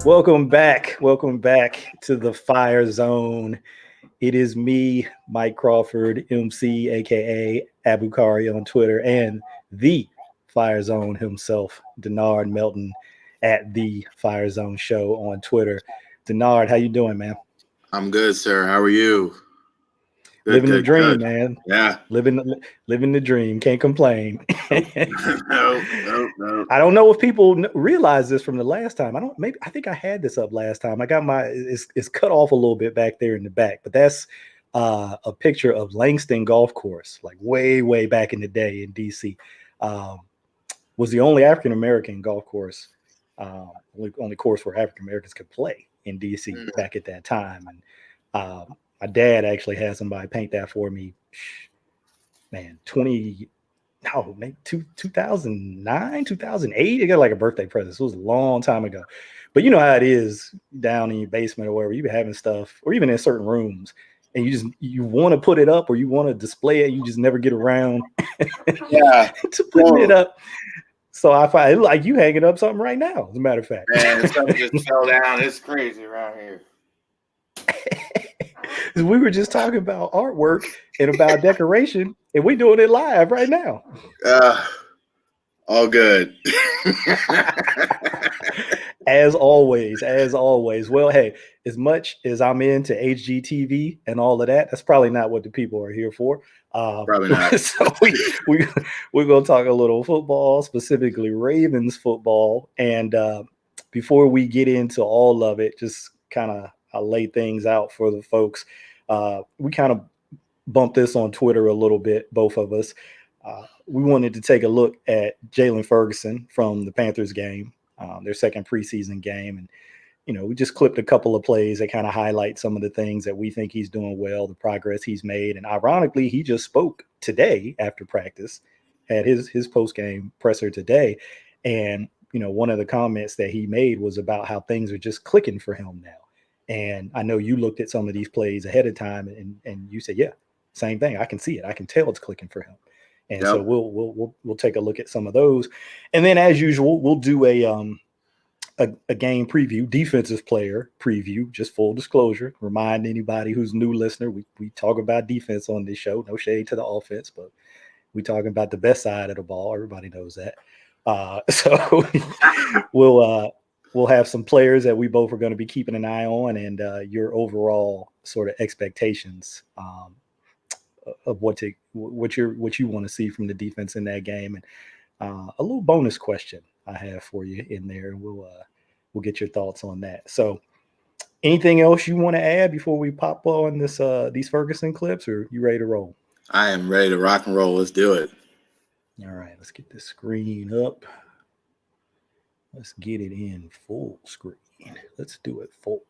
Welcome back to the Fire Zone. It is me, Mike Crawford, MC, aka Abukari on Twitter, and the Fire Zone himself, Dennard Melton, at the Fire Zone Show on Twitter. Dennard, how you doing, man? I'm good, sir. How are you? Living the dream, man. Yeah. Living the dream. Can't complain. No. I don't know if people realize this from the last time. I think I had this up last time. I got it's cut off a little bit back there in the back, but that's a picture of Langston Golf Course, like way back in the day in DC. Was the only African American golf course, only course where African Americans could play in DC back at that time. And my dad actually had somebody paint that for me, man, 2009, 2008. It got like a birthday present. So it was a long time ago. But you know how it is down in your basement or wherever, you've been having stuff, or even in certain rooms, and you want to put it up or you want to display it, you just never get around to putting it up. So I find like you hanging up something right now, as a matter of fact. Man, something just fell down. It's crazy around here. We were just talking about artwork and about decoration, and we're doing it live right now. All good. As always. Well, hey, as much as I'm into HGTV and all of that, that's probably not what the people are here for. Probably not. So we're going to talk a little football, specifically Ravens football. And before we get into all of it, just kind of I'll lay things out for the folks. We kind of bumped this on Twitter a little bit, both of us. We wanted to take a look at Jalen Ferguson from the Panthers game, their second preseason game. And, you know, we just clipped a couple of plays that kind of highlight some of the things that we think he's doing well, the progress he's made. And ironically, he just spoke today after practice, had his post-game presser today. And, you know, one of the comments that he made was about how things are just clicking for him now. And I know you looked at some of these plays ahead of time and you said, yeah, same thing. I can see it. I can tell it's clicking for him. And so we'll take a look at some of those. And then as usual, we'll do a game preview, defensive player preview, just full disclosure. Remind anybody who's a new listener, we talk about defense on this show. No shade to the offense, but we talking about the best side of the ball. Everybody knows that. So we'll have some players that we both are going to be keeping an eye on, and your overall sort of expectations of what you want to see from the defense in that game, and a little bonus question I have for you in there, and we'll get your thoughts on that. So, anything else you want to add before we pop on these Ferguson clips, or you ready to roll? I am ready to rock and roll. Let's do it. All right, let's get this screen up. Let's get it in full screen. Let's do it full.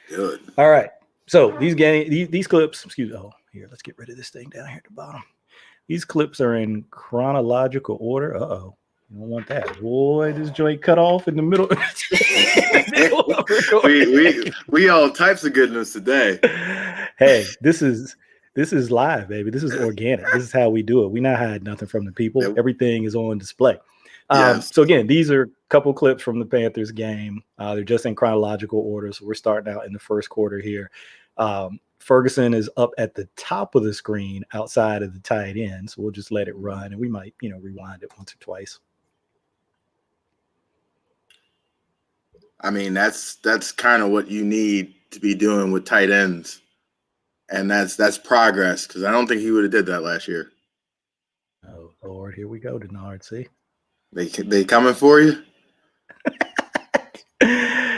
Good. All right. So these clips, here, let's get rid of this thing down here at the bottom. These clips are in chronological order. Uh-oh. You don't want that. Boy, this joint cut off in the middle. we all types of goodness today. Hey, this is live, baby. This is organic. This is how we do it. We not hide nothing from the people. Everything is on display. Yes. So again, these are a couple clips from the Panthers game. They're just in chronological order. So we're starting out in the first quarter here. Ferguson is up at the top of the screen outside of the tight end. So we'll just let it run, and we might, rewind it once or twice. I mean, that's kind of what you need to be doing with tight ends. And that's progress, because I don't think he would have did that last year. Oh, Lord, here we go, Dennard. See? They coming for you?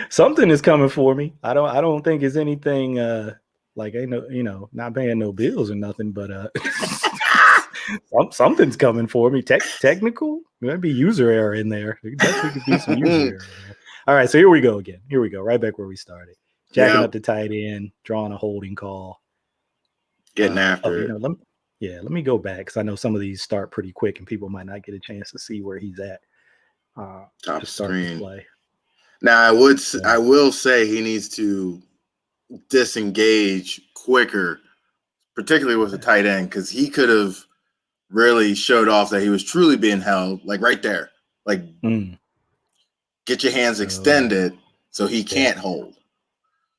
Something is coming for me. I don't think it's anything like not paying no bills or nothing, but something's coming for me. Technical, maybe user error in there. There definitely could be some user error in there. All right, so here we go again. Here we go, right back where we started. Jacking up the tight end, drawing a holding call, getting after it. Let me go back, because I know some of these start pretty quick and people might not get a chance to see where he's at. Top screen. Play. Now, I will say he needs to disengage quicker, particularly with the tight end, because he could have really showed off that he was truly being held, like right there. Like, get your hands extended so he can't hold.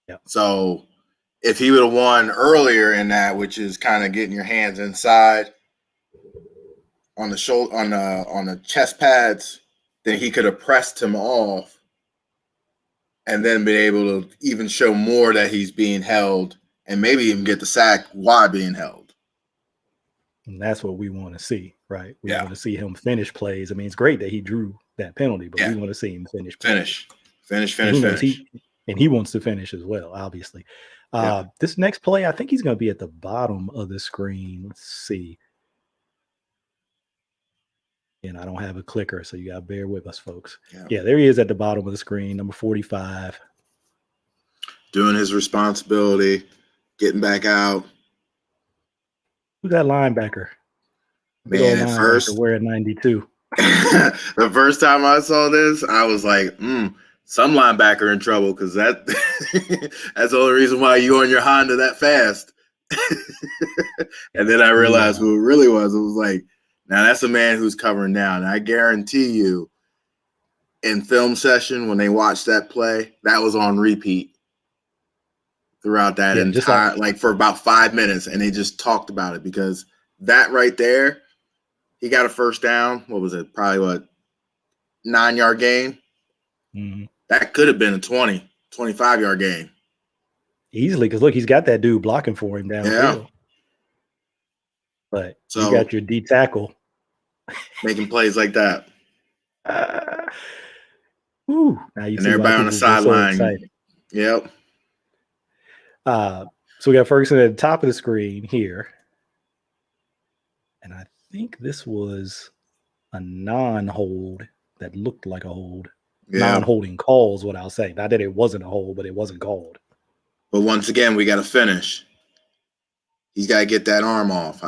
Yeah. So if he would have won earlier in that, which is kind of getting your hands inside on the shoulder, on the chest pads, then he could have pressed him off and then been able to even show more that he's being held and maybe even get the sack while being held. And that's what we want to see, right? We want to see him finish plays. I mean, it's great that he drew that penalty, but we want to see him finish plays. Finish. And he wants to finish as well, obviously. This next play, I think he's going to be at the bottom of the screen. Let's see. And I don't have a clicker, so you got to bear with us, folks. Yeah, there he is at the bottom of the screen, number 45. Doing his responsibility, getting back out. Who's that linebacker? Man, at first, wearing 92. The first time I saw this, I was like, some linebacker in trouble, because that's the only reason why you on your Honda that fast. And then I realized who it really was. It was like, now that's a man who's covering down. And I guarantee you, in film session, when they watched that play, that was on repeat throughout that entire, like for about 5 minutes. And they just talked about it, because that right there, he got a first down. What was it? Probably 9-yard gain? Mm-hmm. That could have been a 20, 25-yard gain. Easily, because look, he's got that dude blocking for him downfield. Yeah. But you got your D tackle making plays like that. Now you and see everybody on the sideline. So yep. So we got Ferguson at the top of the screen here. And I think this was a non-hold that looked like a hold. Yeah. Non-holding calls, what I'll say. Not that it wasn't a hold, but it wasn't called. But once again, we got to finish. He's got to get that arm off.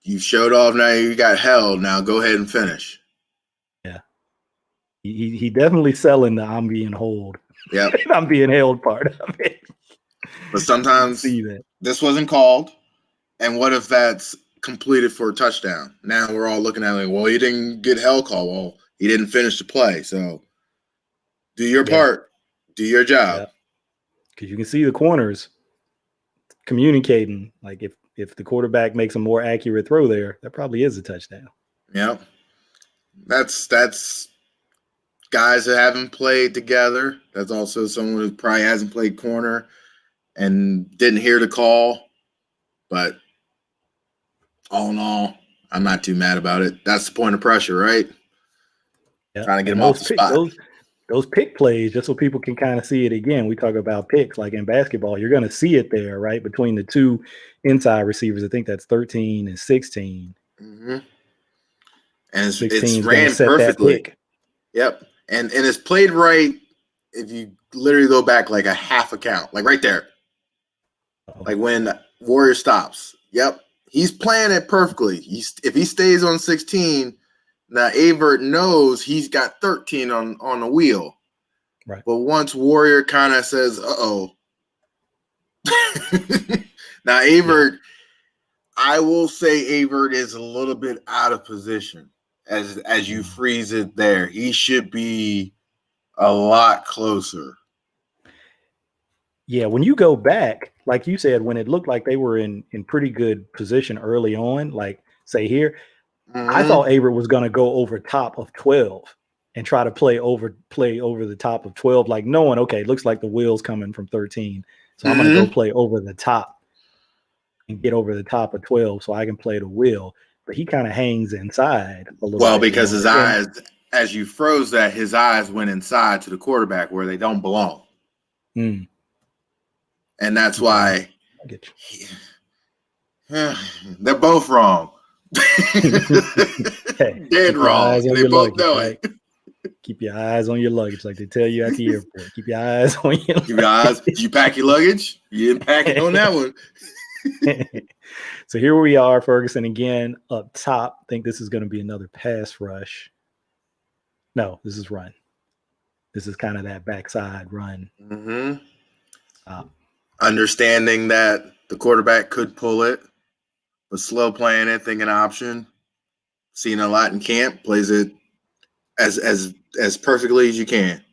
You showed off, now you got held. Now go ahead and finish. Yeah. He definitely selling the I'm being hold. Yeah. I'm being held part of it. But sometimes this wasn't called. And what if that's completed for a touchdown? Now we're all looking at it like, well, he didn't get held call. Well, he didn't finish the play. So do your part. Do your job. Because you can see the corners communicating. Like if the quarterback makes a more accurate throw there, that probably is a touchdown. Yeah. That's guys that haven't played together. That's also someone who probably hasn't played corner and didn't hear the call. But all in all, I'm not too mad about it. That's the point of pressure, right? Yeah. Trying to get him off the spot. Those pick plays, just so people can kind of see it again. We talk about picks, like in basketball, you're going to see it there, right? Between the two inside receivers. I think that's 13 and 16. Mm-hmm. And it's ran perfectly. Yep. And it's played right if you literally go back like a half a count, like right there. Like when Warrior stops. Yep. He's playing it perfectly. If he stays on 16, now Avert knows he's got 13 on the wheel. Right. But once Warrior kind of says, uh-oh. Now Avert, I will say Avert is a little bit out of position as you freeze it there. He should be a lot closer. Yeah, when you go back, like you said, when it looked like they were in pretty good position early on, like say here, I thought Avert was going to go over top of 12 and try to play over the top of 12, like knowing, okay, looks like the wheel's coming from 13. So I'm going to go play over the top and get over the top of 12 so I can play the wheel. But he kind of hangs inside a little bit. Well, because his eyes, as you froze that, his eyes went inside to the quarterback where they don't belong. Mm. And that's why I get you. They're both wrong. Dead wrong. They both know it. Keep your eyes on your luggage, like they tell you at the airport. Keep your eyes on your luggage. Keep your eyes. Did you pack your luggage? You didn't pack it on that one. So here we are, Ferguson again up top. I think this is going to be another pass rush. No, this is run. This is kind of that backside run. Mm-hmm. Understanding that The quarterback could pull it, but slow playing it, thinking option, seeing a lot in camp, plays it as perfectly as you can.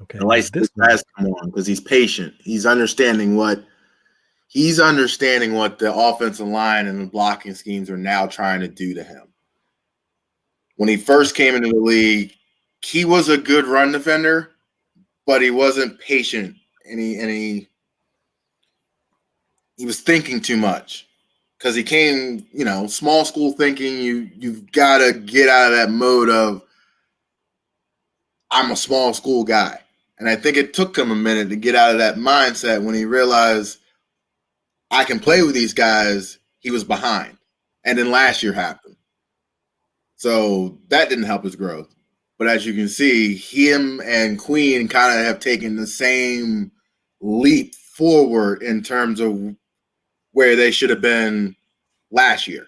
Okay, The light switch has come on because he's patient. He's understanding what the offensive line and the blocking schemes are now trying to do to him. When he first came into the league, he was a good run defender, but he wasn't patient, and he was thinking too much because he came, small school thinking. You've got to get out of that mode of I'm a small school guy. And I think it took him a minute to get out of that mindset when he realized I can play with these guys. He was behind. And then last year happened. So that didn't help his growth. But as you can see, him and Queen kind of have taken the same leap forward in terms of where they should have been last year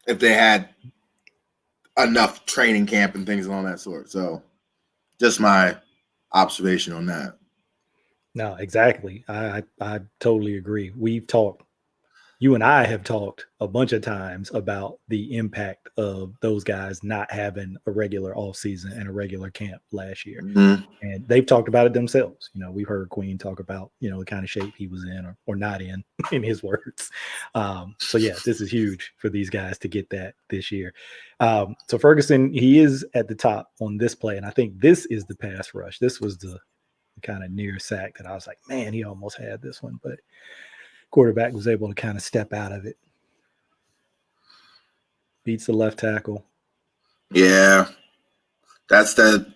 if they had enough training camp and things along that sort. So just my observation on that. No, exactly. I totally agree. You and I have talked a bunch of times about the impact of those guys not having a regular offseason and a regular camp last year. Mm-hmm. And they've talked about it themselves. We've heard Queen talk about, the kind of shape he was in or not in his words. So yeah, this is huge for these guys to get that this year. So Ferguson, he is at the top on this play. And I think this is the pass rush. This was the kind of near sack that I was like, man, he almost had this one, but quarterback was able to kind of step out of it. Beats the left tackle. Yeah. That's that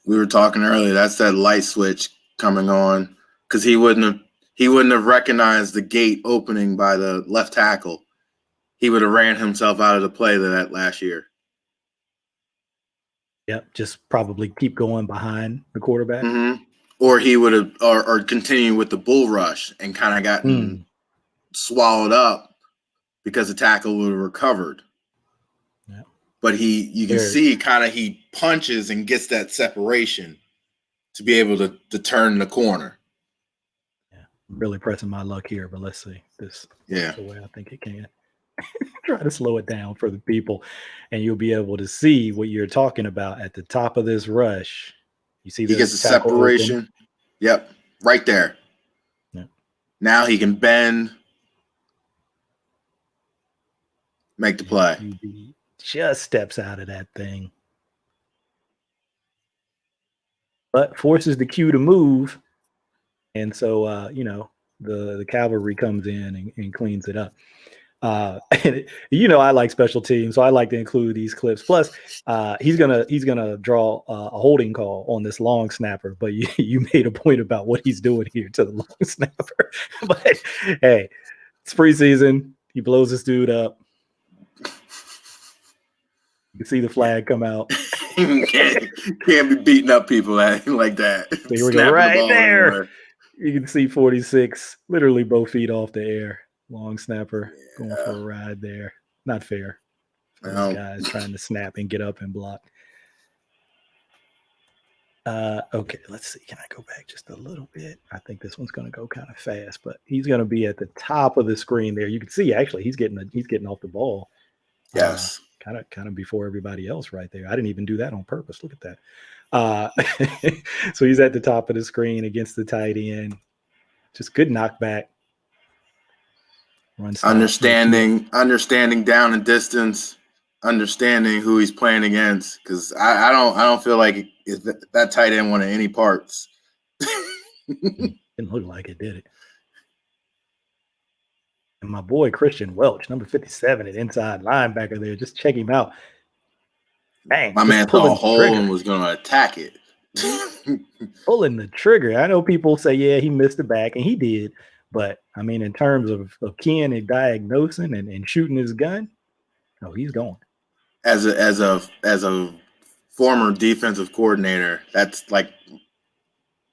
we were talking earlier. That's that light switch coming on because he wouldn't have recognized the gate opening by the left tackle. He would have ran himself out of the play that last year. Yep, just probably keep going behind the quarterback. Mm-hmm. Or he would have or continue with the bull rush and kind of gotten swallowed up because the tackle would have recovered. Yeah. But you can see kind of he punches and gets that separation to be able to turn the corner. Yeah, I'm really pressing my luck here, but let's see this. Yeah, the way I think it can. Try to slow it down for the people, and you'll be able to see what you're talking about at the top of this rush. You see, he gets a separation. Open. Yep, right there. Yep. Now he can bend, make the play. He just steps out of that thing, but forces the Q to move, and so the cavalry comes in and cleans it up. And I like special teams, so I like to include these clips. Plus, he's gonna draw a holding call on this long snapper. But you made a point about what he's doing here to the long snapper. But hey, it's preseason. He blows this dude up. You can see the flag come out. can't be beating up people like that. So here we go, right there. Anywhere. You can see 46, literally both feet off the air. Long snapper going for a ride there. Not fair. Those guys trying to snap and get up and block. Okay, let's see. Can I go back just a little bit? I think this one's going to go kind of fast, but he's going to be at the top of the screen there. You can see actually he's getting off the ball. Yes. Kind of before everybody else right there. I didn't even do that on purpose. Look at that. So he's at the top of the screen against the tight end. Just good knockback. Understanding down and didstance, understanding who he's playing against. Because I don't feel like that tight end wanted any parts. Didn't look like it, did it? And my boy Christian Welch, number 57, an inside linebacker there. Just check him out. Bang! My man saw a hole and was going to attack it. Pulling the trigger. I know people say, yeah, he missed the back, and he did. But, I mean, in terms of keying and diagnosing and shooting his gun, no, he's going. As a former defensive coordinator, that's like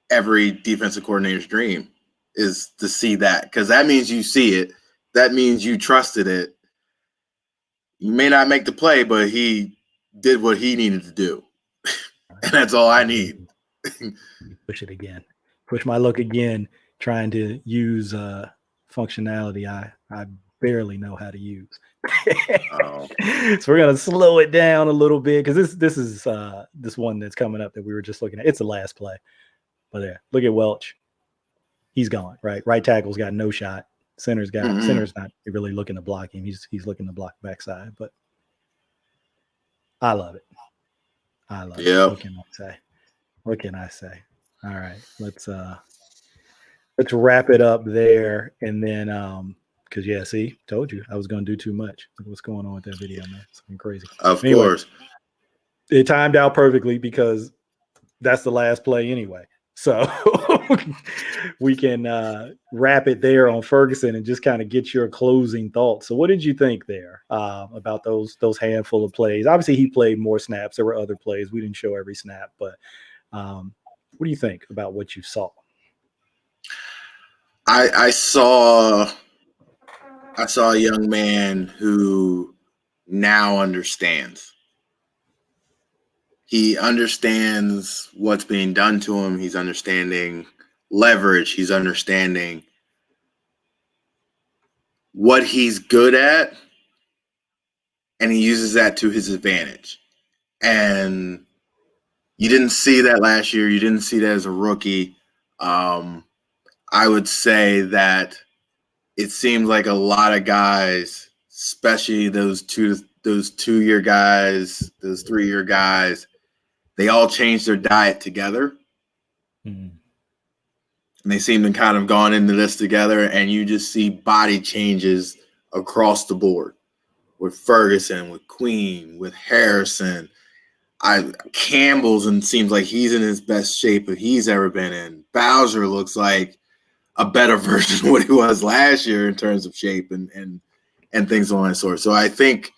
every defensive coordinator's dream is to see that, because that means you see it. That means you trusted it. You may not make the play, but he did what he needed to do. And that's all I need. Push it again. Push my luck again, trying to use functionality I barely know how to use. Oh. So we're gonna slow it down a little bit because this is this one that's coming up that we were just looking at. It's the last play, but there, look at Welch. He's gone. Right tackle's got no shot. Center's not really looking to block him. He's looking to block backside. But I love it. Yeah. What can I say? What can I say? All right, let's wrap it up there, and then because yeah, see, told you I was gonna do too much. Look what's going on with that video, man. Something crazy. Of course. It timed out perfectly because that's the last play anyway. So we can wrap it there on Ferguson and just kind of get your closing thoughts. So what did you think there about those handful of plays? Obviously, he played more snaps. There were other plays. We didn't show every snap, but what do you think about what you saw? I saw a young man who now understands. He understands what's being done to him. He's understanding leverage. He's understanding what he's good at, and he uses that to his advantage. And you didn't see that last year. You didn't see that as a rookie. I would say that it seems like a lot of guys, especially those 2-year guys, those 3-year guys, they all changed their diet together. Mm-hmm. And they seem to kind of gone into this together, and you just see body changes across the board with Ferguson, with Queen, with Harrison. Campbell's and seems like he's in his best shape that he's ever been in. Bowser looks like a better version of what he was last year in terms of shape and things along that sort. So I think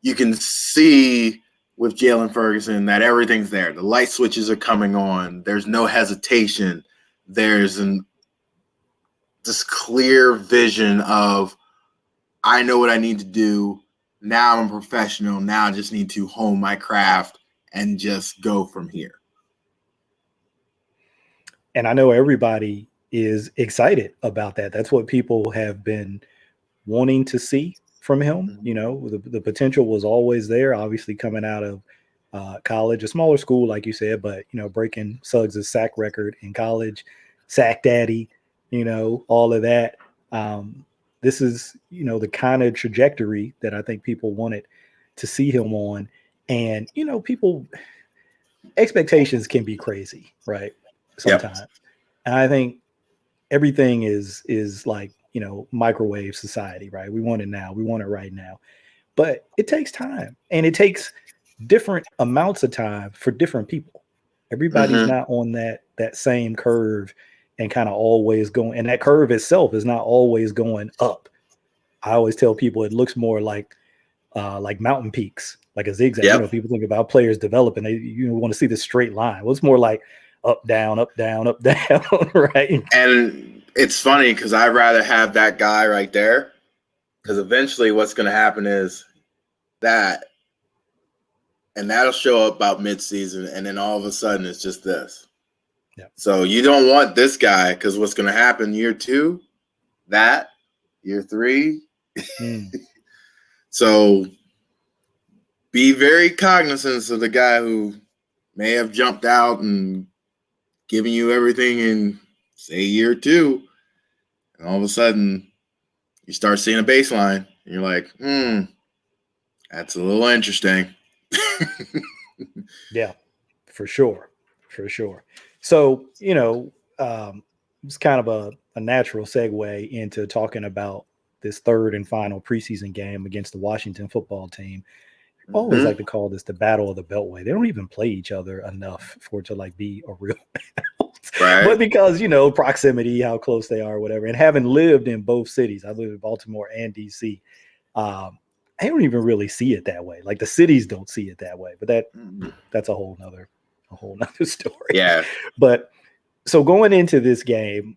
you can see with Jalen Ferguson that everything's there. The light switches are coming on. There's no hesitation. There's this clear vision of, I know what I need to do. Now I'm a professional. Now I just need to hone my craft and just go from here. And I know everybody is excited about that. That's what people have been wanting to see from him. You know, the potential was always there, obviously coming out of college, a smaller school, like you said, but, you know, breaking Suggs' sack record in college, sack daddy, you know, all of that. This is, you know, the kind of trajectory that I think people wanted to see him on. And, you know, expectations can be crazy, right? Sometimes. Yep. And I think everything is like, you know, microwave society, right? We want it now. We want it right now. But it takes time, and it takes different amounts of time for different people. Everybody's not on that same curve and kind of always going, and that curve itself is not always going up. I always tell people it looks more like mountain peaks, like a zigzag. Yep. You know, people think about players developing, you want to see the straight line. Well, it's more like up, down, up, down, up, down, right? And it's funny because I'd rather have that guy right there, because eventually what's going to happen is that, and that'll show up about midseason, and then all of a sudden it's just this. Yep. So you don't want this guy, because what's going to happen year 2, that, year 3. So be very cognizant of the guy who may have jumped out and given you everything in, say, year 2, and all of a sudden you start seeing a baseline, and you're like, that's a little interesting. Yeah, for sure. So, you know, it's kind of a natural segue into talking about this third and final preseason game against the Washington football team. I always like to call this the Battle of the Beltway. They don't even play each other enough for it to like be a real battle. Right. But because, you know, proximity, how close they are, whatever, and having lived in both cities, I live in Baltimore and DC, I don't even really see it that way. Like the cities don't see it that way, but that's a whole nother story. Yeah. But so going into this game,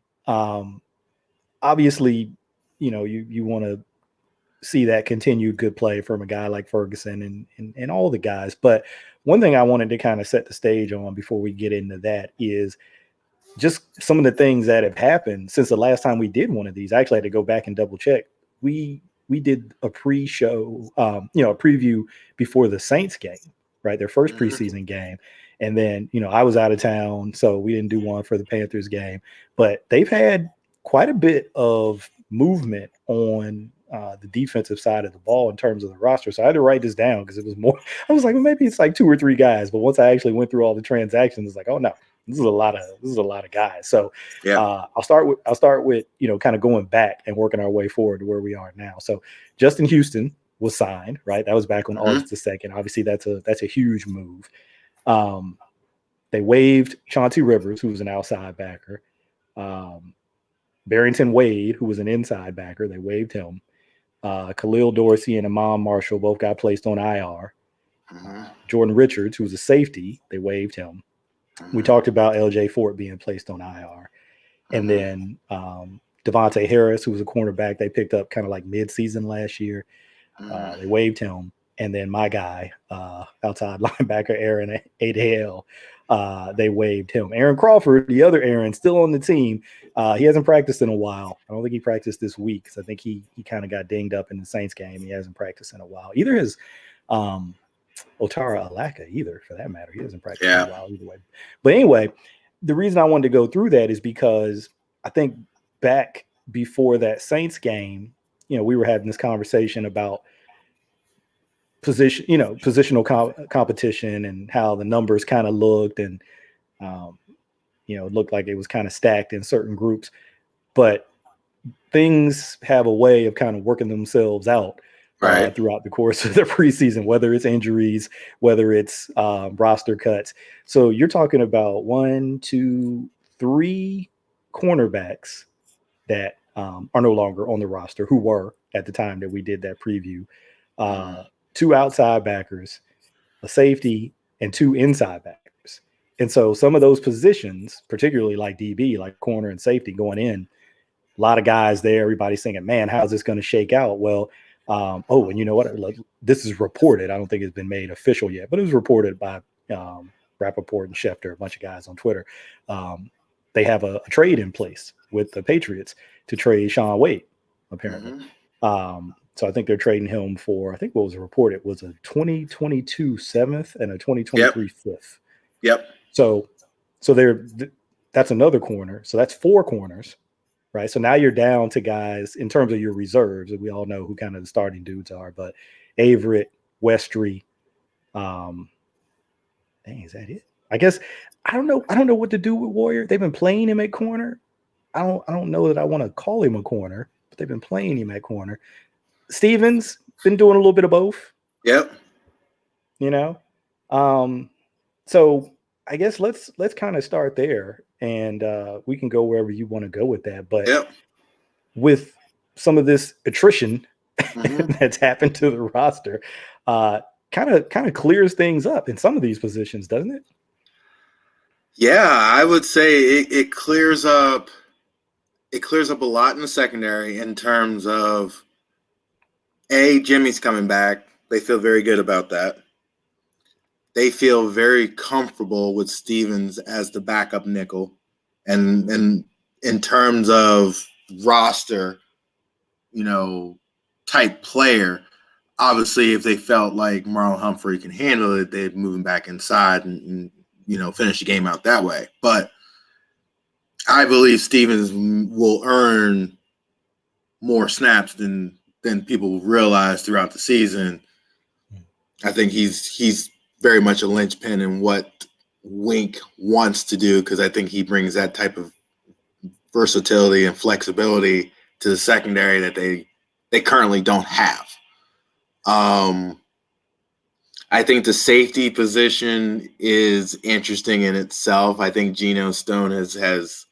obviously, you know, you want to see that continued good play from a guy like Ferguson and all the guys. But one thing I wanted to kind of set the stage on before we get into that is just some of the things that have happened since the last time we did one of these. I actually had to go back and double check. We did a pre-show, a preview before the Saints game, right? Their first preseason game. And then, I was out of town, so we didn't do one for the Panthers game. But they've had quite a bit of movement on the defensive side of the ball in terms of the roster. So I had to write this down because it was more. I was like, well, maybe it's like 2 or 3 guys. But once I actually went through all the transactions, it's like, oh no, this is a lot of guys. So I'll start with kind of going back and working our way forward to where we are now. So Justin Houston was signed, right? That was back on August the 2nd. Obviously, that's a huge move. They waived Chauncey Rivers, who was an outside backer. Barrington Wade, who was an inside backer, they waived him. Khalil Dorsey and Imam Marshall both got placed on IR. Jordan Richards, who was a safety, they waived him. We talked about LJ Fort being placed on IR. And then Devontae Harris, who was a cornerback, they picked up kind of like mid-season last year. They waived him. And then my guy, outside linebacker Aaron Adale, they waived him. Aaron Crawford, the other Aaron, still on the team. He hasn't practiced in a while. I don't think he practiced this week because I think he kind of got dinged up in the Saints game. He hasn't practiced in a while. Either has Otara Alaka either, for that matter. He hasn't practiced in a while either way. But anyway, the reason I wanted to go through that is because I think back before that Saints game, we were having this conversation about positional competition and how the numbers kind of looked, and it looked like it was kind of stacked in certain groups, but things have a way of kind of working themselves out throughout the course of the preseason, whether it's injuries, whether it's roster cuts. So you're talking about 1, 2, 3 cornerbacks that are no longer on the roster, who were at the time that we did that preview. 2 outside backers, a safety, and 2 inside backers. And so some of those positions, particularly like DB, like corner and safety going in, a lot of guys there, everybody's thinking, man, how's this going to shake out? Well, and you know what? This is reported. I don't think it's been made official yet, but it was reported by Rappaport and Schefter, a bunch of guys on Twitter. They have a trade in place with the Patriots to trade Shaun Wade, apparently. So I think they're trading him for, I think what was reported was a 2022 7th and a 2023 5th. Yep. So that's another corner. So that's 4 corners, right? So now you're down to guys in terms of your reserves, and we all know who kind of the starting dudes are, but Averett, Westry, is that it? I guess I don't know what to do with Warrior. They've been playing him at corner. I don't know that I want to call him a corner, but they've been playing him at corner. Stevens been doing a little bit of both. Yep. So I guess let's kind of start there, and we can go wherever you want to go with that. But with some of this attrition that's happened to the roster, kind of clears things up in some of these positions, doesn't it? Yeah, I would say it clears up. It clears up a lot in the secondary in terms of Jimmy's coming back. They feel very good about that. They feel very comfortable with Stevens as the backup nickel. And in terms of roster, type player, obviously if they felt like Marlon Humphrey can handle it, they'd move him back inside and finish the game out that way. But I believe Stevens will earn more snaps than people realize throughout the season. I think he's very much a linchpin in what Wink wants to do, because I think he brings that type of versatility and flexibility to the secondary that they currently don't have. I think the safety position is interesting in itself. I think Geno Stone has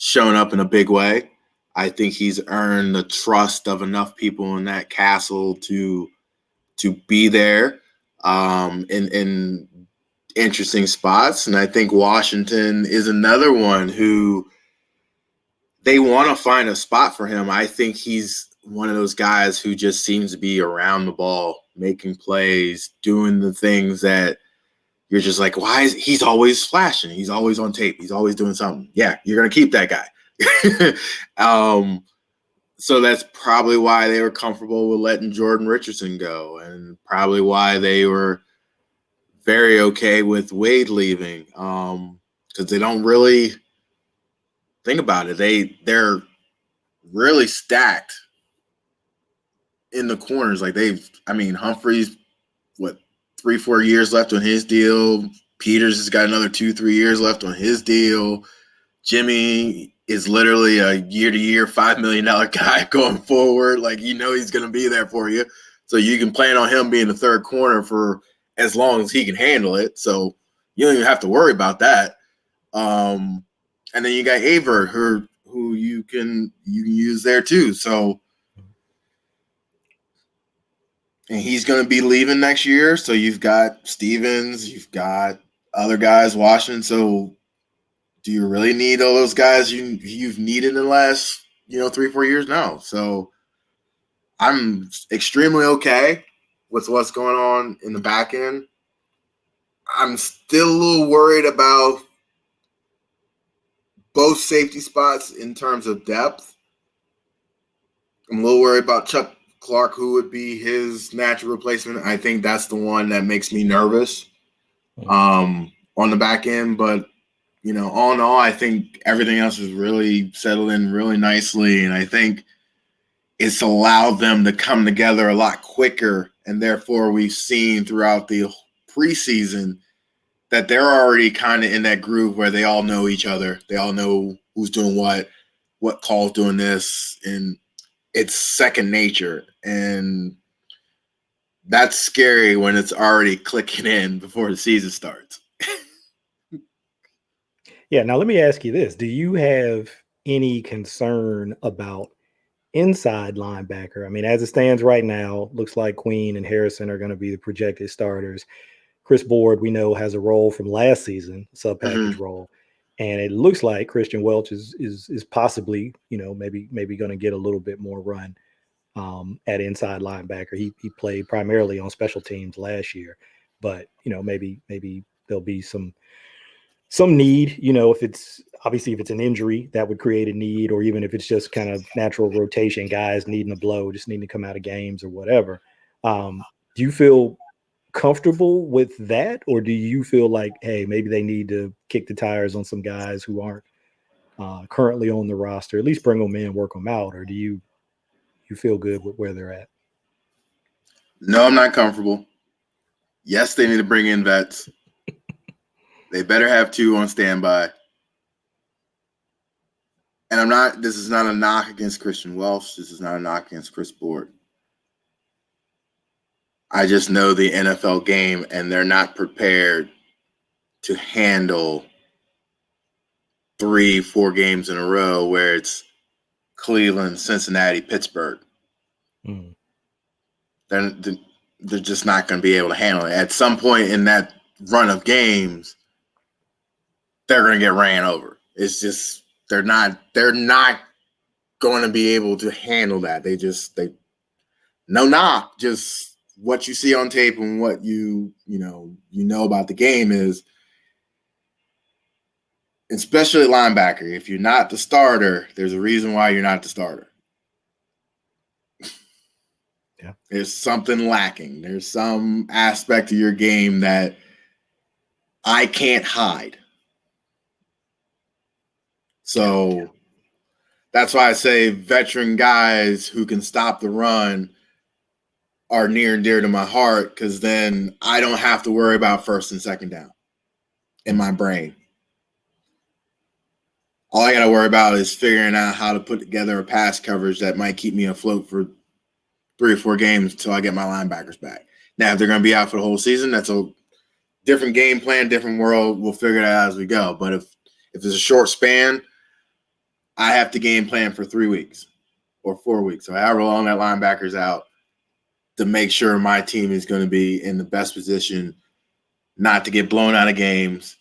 shown up in a big way. I think he's earned the trust of enough people in that castle to be there in interesting spots. And I think Washington is another one who they want to find a spot for him. I think he's one of those guys who just seems to be around the ball, making plays, doing the things that you're just like, why is he's always flashing? He's always on tape. He's always doing something. Yeah, you're going to keep that guy. So that's probably why they were comfortable with letting Jordan Richardson go, and probably why they were very okay with Wade leaving, because they don't really think about it. They're really stacked in the corners. Like Humphrey's 3-4 years left on his deal. Peters has got another 2-3 years left on his deal. Jimmy is literally a year-to-year $5 million guy going forward. Like, he's going to be there for you. So you can plan on him being the third corner for as long as he can handle it. So you don't even have to worry about that. And then you got Aver, who you can use there too. So, and he's going to be leaving next year. So you've got Stevens, you've got other guys, Washington. So do you really need all those guys you've needed in the last 3-4 years? No. So I'm extremely okay with what's going on in the back end. I'm still a little worried about both safety spots in terms of depth. I'm a little worried about Chuck Clark, who would be his natural replacement. I think that's the one that makes me nervous on the back end. But, all in all, I think everything else is really settled in really nicely. And I think it's allowed them to come together a lot quicker. And therefore, we've seen throughout the preseason that they're already kind of in that groove where they all know each other. They all know who's doing what call's doing this, and it's second nature. And that's scary when it's already clicking in before the season starts. Yeah. Now let me ask you this. Do you have any concern about inside linebacker? I mean, as it stands right now, looks like Queen and Harrison are going to be the projected starters. Chris Board, we know, has a role from last season, sub-package role. And it looks like Christian Welch is possibly, maybe going to get a little bit more run at inside linebacker. He played primarily on special teams last year, but maybe there'll be some need, if it's an injury that would create a need, or even if it's just kind of natural rotation, guys needing a blow, just needing to come out of games or whatever. Do you feel comfortable with that, or do you feel like, hey, maybe they need to kick the tires on some guys who aren't currently on the roster, at least bring them in, work them out? Or do you feel good with where they're at? No, I'm not comfortable. Yes, they need to bring in vets. They better have 2 on standby. And this is not a knock against Christian Welch. This is not a knock against Chris Board. I just know the NFL game, and they're not prepared to handle 3-4 games in a row where it's Cleveland, Cincinnati, Pittsburgh. They're just not going to be able to handle it. At some point in that run of games, they're going to get ran over. It's just they're not going to be able to handle that. Just what you see on tape and what you know about the game is, especially linebacker, if you're not the starter, there's a reason why you're not the starter. Yeah. There's something lacking. There's some aspect of your game that I can't hide. So that's why I say veteran guys who can stop the run are near and dear to my heart, because then I don't have to worry about first and second down in my brain. All I got to worry about is figuring out how to put together a pass coverage that might keep me afloat for 3 or 4 games until I get my linebackers back. Now, if they're going to be out for the whole season, that's a different game plan, different world. We'll figure it out as we go. But if it's a short span, I have to game plan for 3 weeks or 4 weeks, or however long that linebacker's out, to make sure my team is going to be in the best position not to get blown out of games.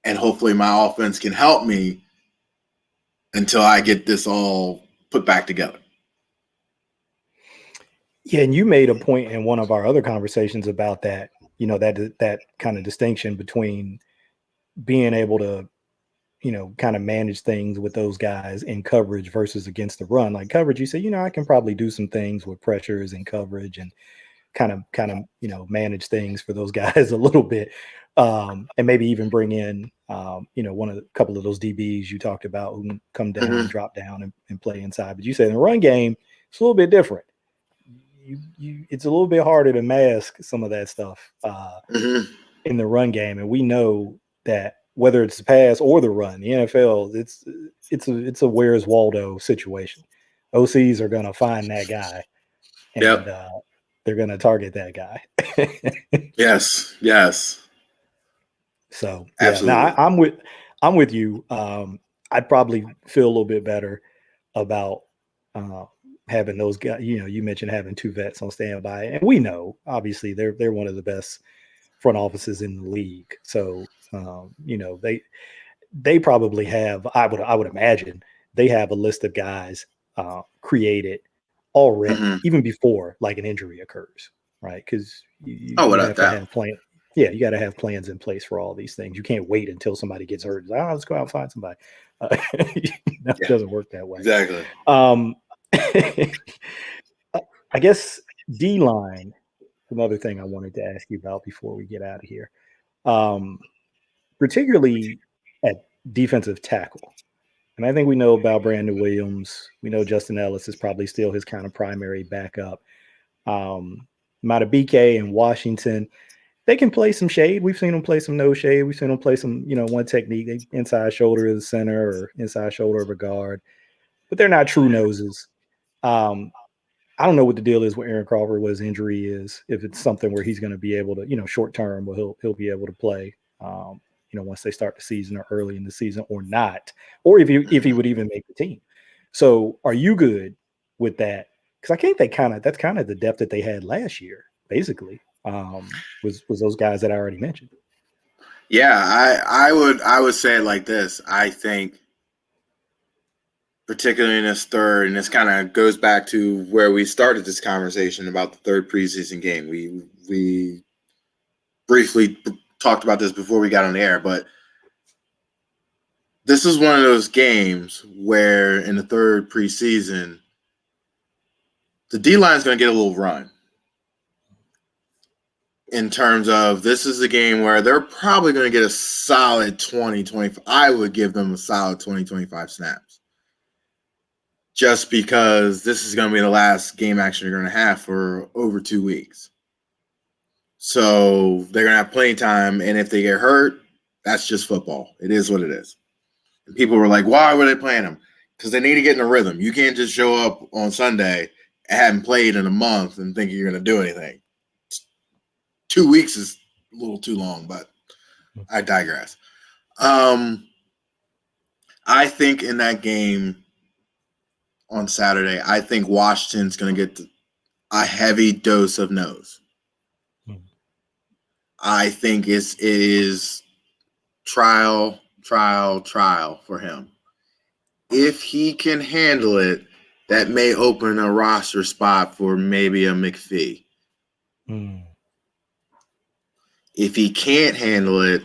And hopefully my offense can help me until I get this all put back together. Yeah, and you made a point in one of our other conversations about that. that kind of distinction between being able to, kind of manage things with those guys in coverage versus against the run. Like coverage, you say, I can probably do some things with pressures and coverage and kind of, manage things for those guys a little bit. And maybe even bring in, a couple of those DBs you talked about who can come down, drop down and play inside. But you said in the run game, it's a little bit different. It's a little bit harder to mask some of that stuff in the run game. And we know that whether it's the pass or the run, the NFL, it's a Where's Waldo situation. OCs are going to find that guy and they're going to target that guy. Yes. So absolutely. I'm with you. I'd probably feel a little bit better about having those guys. You mentioned having two vets on standby, and we know obviously they're one of the best front offices in the league. So they probably have. I would imagine they have a list of guys created already, even before like an injury occurs, right? Because you have to have plans. Yeah, you got to have plans in place for all these things. You can't wait until somebody gets hurt. Like, let's go out and find somebody. It doesn't work that way. Exactly. I guess D-line, another thing I wanted to ask you about before we get out of here, particularly at defensive tackle. And I think we know about Brandon Williams. We know Justin Ellis is probably still his kind of primary backup. Matabike and Washington, they can play some shade. We've seen them play some no shade. We've seen them play some, one technique, inside shoulder of the center or inside shoulder of a guard. But they're not true noses. I don't know what the deal is with Aaron Crawford, what his injury is, if it's something where he's going to be able to, short term, where he'll be able to play, once they start the season or early in the season or not, or if he would even make the team. So are you good with that? Because I think that's kind of the depth that they had last year, basically. Was those guys that I already mentioned. Yeah, I would say it like this. I think particularly in this third, and this kind of goes back to where we started this conversation about the third preseason game. We briefly talked about this before we got on the air, but this is one of those games where in the third preseason, the D-line is going to get a little run. In terms of this is a game where they're probably going to get a solid 20-25. I would give them a solid 20-25 snaps. Just because this is going to be the last game action you're going to have for over 2 weeks. So they're going to have plenty of time. And if they get hurt, that's just football. It is what it is. And people were like, why were they playing them? Because they need to get in a rhythm. You can't just show up on Sunday and haven't played in a month and think you're going to do anything. 2 weeks is a little too long, but I digress. I think in that game on Saturday, I think Washington's going to get a heavy dose of nose. I think it is trial for him. If he can handle it, that may open a roster spot for maybe a McPhee. If he can't handle it,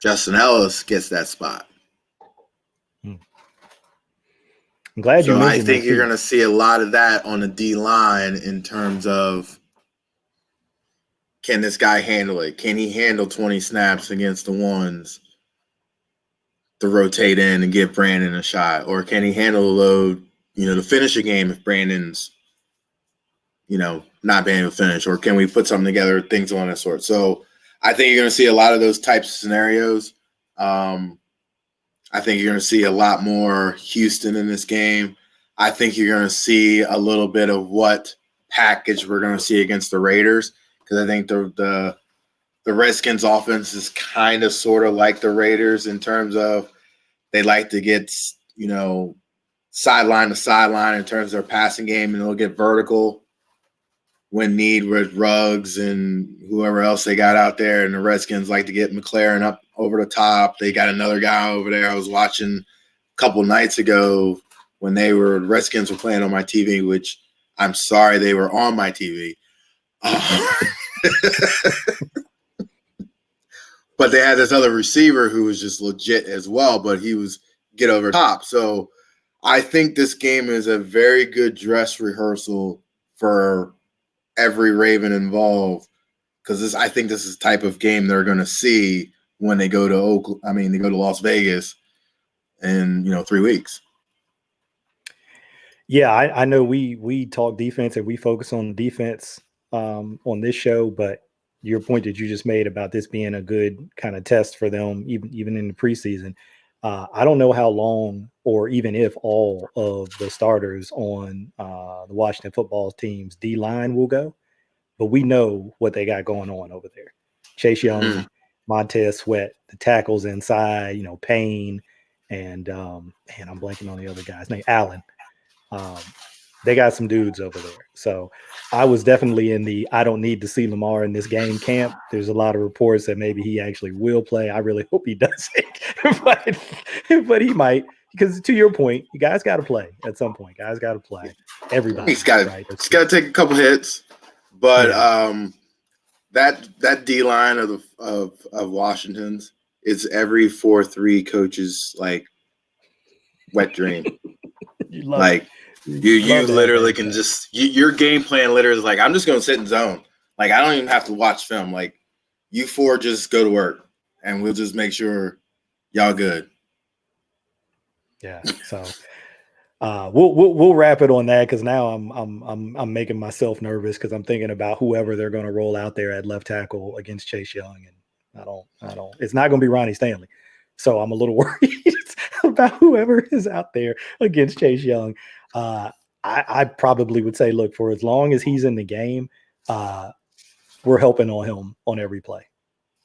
Justin Ellis gets that spot. I'm glad you mentioned I think that you're going to see a lot of that on the D-line in terms of, can this guy handle it? Can he handle 20 snaps against the ones to rotate in and give Brandon a shot? Or can he handle the load, to finish a game if Brandon's, not being able to finish? Or can we put something together, things along that sort? So I think you're going to see a lot of those types of scenarios. I think you're going to see a lot more Houston in this game. I think you're going to see a little bit of what package we're going to see against the Raiders, because I think the Redskins offense is kind of sort of like the Raiders in terms of they like to get, sideline to sideline in terms of their passing game, and they'll get vertical when need with Ruggs and whoever else they got out there. And the Redskins like to get McLaren up over the top. They got another guy over there I was watching a couple nights ago when the Redskins were playing on my TV, which I'm sorry they were on my TV. But they had this other receiver who was just legit as well, but he was get over top. So I think this game is a very good dress rehearsal for every Raven involved, because I think this is the type of game they're going to see when they go to they go to Las Vegas in 3 weeks. Yeah, I know we talk defense and we focus on defense on this show, but your point that you just made about this being a good kind of test for them, even in the preseason. I don't know how long or even if all of the starters on the Washington football team's D-line will go, but we know what they got going on over there. Chase Young, Montez Sweat, the tackles inside, Payne, and I'm blanking on the other guy's name, Allen. They got some dudes over there. So I was definitely in the I don't need to see Lamar in this game camp. There's a lot of reports that maybe he actually will play. I really hope he doesn't. but he might, because to your point, you guys got to play at some point. Guys got to play. Everybody. He's got to take a couple hits. But that D line of Washington's is every 4-3 coach's wet dream. You literally can just your game plan literally is I'm just gonna sit in zone. I don't even have to watch film. You four just go to work and we'll just make sure y'all good. Yeah. So we'll wrap it on that, because now I'm making myself nervous because I'm thinking about whoever they're gonna roll out there at left tackle against Chase Young, and I don't it's not gonna be Ronnie Stanley. So I'm a little worried about whoever is out there against Chase Young. I probably would say, look, for as long as he's in the game, we're helping on him on every play.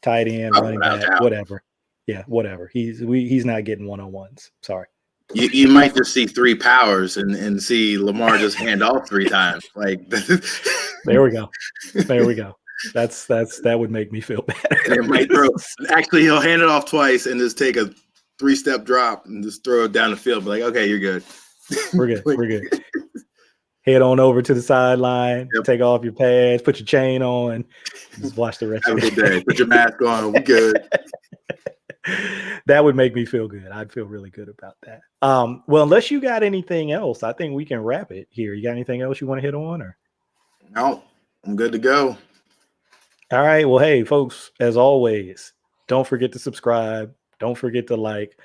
Tight end, running back, whatever. Yeah, whatever. He's not getting one-on-ones. Sorry. You might just see 3 powers and see Lamar just hand off 3 times. There we go. That would make me feel better. It might actually, he'll hand it off twice and just take a 3-step drop and just throw it down the field. Be okay, you're good. We're good. We're good. Head on over to the sideline. Yep. Take off your pads. Put your chain on. Just watch the rest of the day. Put your mask on. We good. That would make me feel good. I'd feel really good about that. Well, unless you got anything else, I think we can wrap it here. You got anything else you want to hit on, or? No, I'm good to go. All right. Well, hey, folks, as always, don't forget to subscribe. Don't forget to like.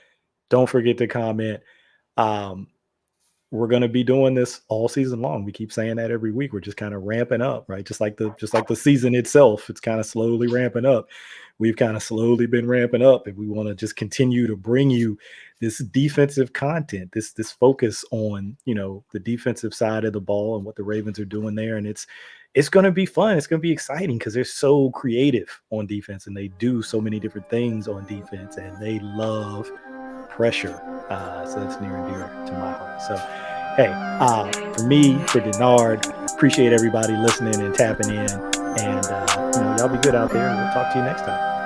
Don't forget to comment. We're going to be doing this all season long. We keep saying that every week. We're just kind of ramping up, right? Just like the season itself, it's kind of slowly ramping up. We've kind of slowly been ramping up, and we want to just continue to bring you this defensive content, this focus on, the defensive side of the ball and what the Ravens are doing there. And it's going to be fun. It's going to be exciting because they're so creative on defense, and they do so many different things on defense, and they love pressure. So that's near and dear to my heart. So, hey, for me, for Dennard, appreciate everybody listening and tapping in. And, y'all be good out there, and we'll talk to you next time.